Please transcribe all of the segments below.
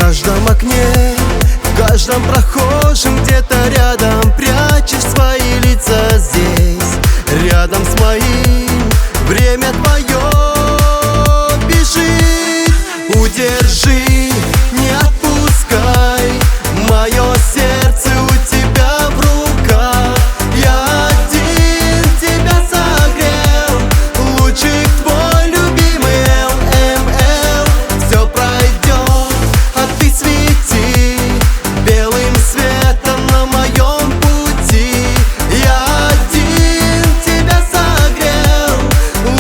каждом окне, в каждом прохожем где-то рядом прячешь свои лица здесь, рядом с моим. Время твое бежит, удержи, не отпускай. Мое сердце у тебя в руках. Я один тебя согрел, лучик твой любимый ЛМЛ. Все пройдет, а ты свети белым светом на моем пути. Я один тебя согрел,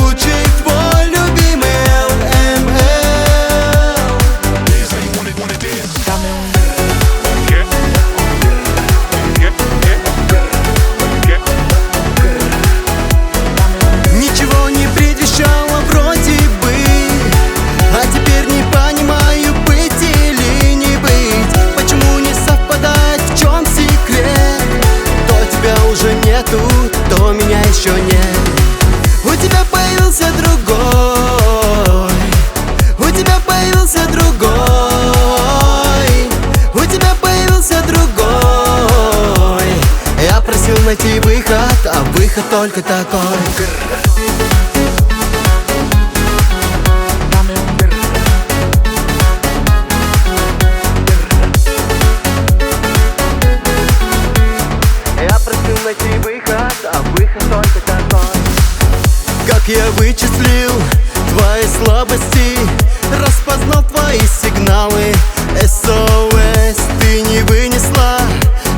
лучик твой любимый ЛМЛ. Ничего не предвещало вроде бы, а теперь не понимаю, быть или не быть. Почему не совпадать, в чем секрет? То тебя уже нету, то меня еще нет. У тебя появился другой, у тебя появился другой, у тебя появился другой. Я просил найти выход, а выход только такой. Я просил найти выход, а выход только такой. Как я вычислил твои слабости, распознал твои сигналы SOS. Ты не вынесла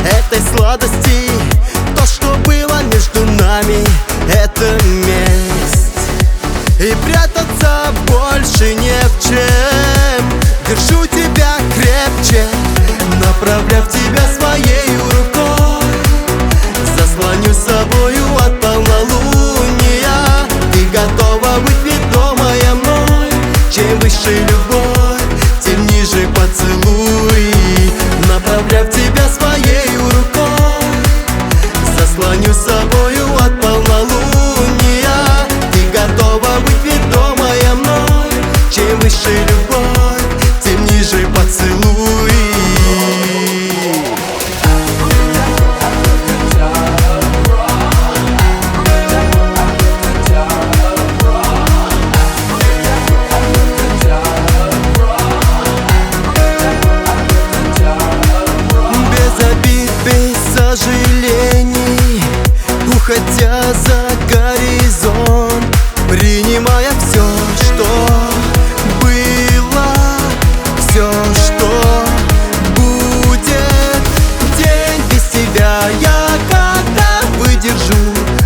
этой сладости. То, что было между нами, это месть. И прятаться больше не в чем. Держу тебя крепче, направляя в тебя своей рукой. Заслоню собою от полнолуния. Ты готова быть ведомая мной. Чем выше любовь, тем ниже поцелуй. Направляя в тебя своей рукой. Заслоню собою от полнолуния. Ты готова быть ведомая мной. Чем выше любовь, тем ниже поцелуй. Сожалений, уходя за горизонт, принимая все, что было, все, что будет. День без тебя я как-то выдержу,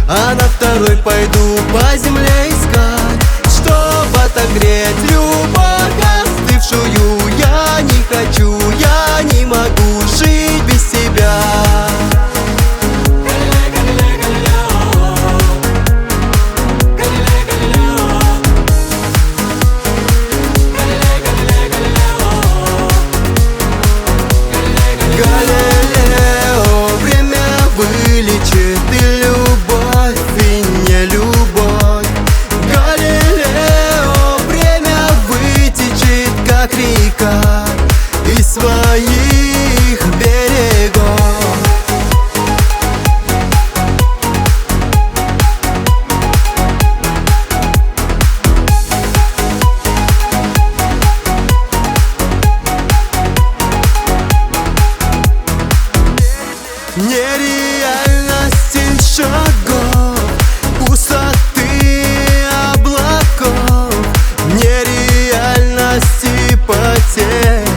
а на второй пойду по земле искать, чтоб отогреть любовь остывшую. Я не хочу, я не могу жить без тебя. Галилео, время вылечит и любовь, и не любовь. Галилео, время вытечет, как река, из своих берегов. Нереальности шагов, пустоты облаков, нереальности потерь.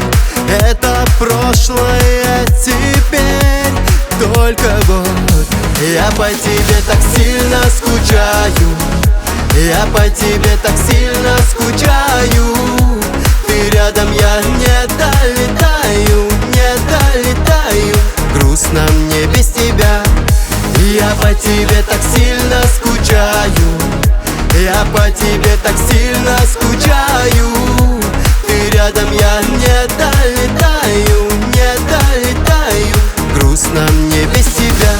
Это прошлое, теперь только год. Я по тебе так сильно скучаю, я по тебе так сильно скучаю. Ты рядом, я не долетаю, не долетаю. Грустно мне без тебя. Я по тебе так сильно скучаю, я по тебе так сильно скучаю. Ты рядом, я не долетаю, не долетаю. Грустно мне без тебя.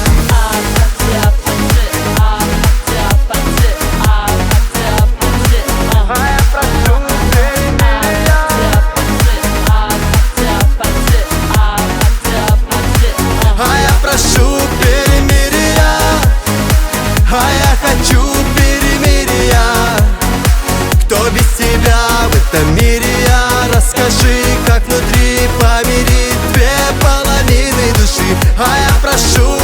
этом мире я расскажи, как внутри помирить две половины души. А я прошу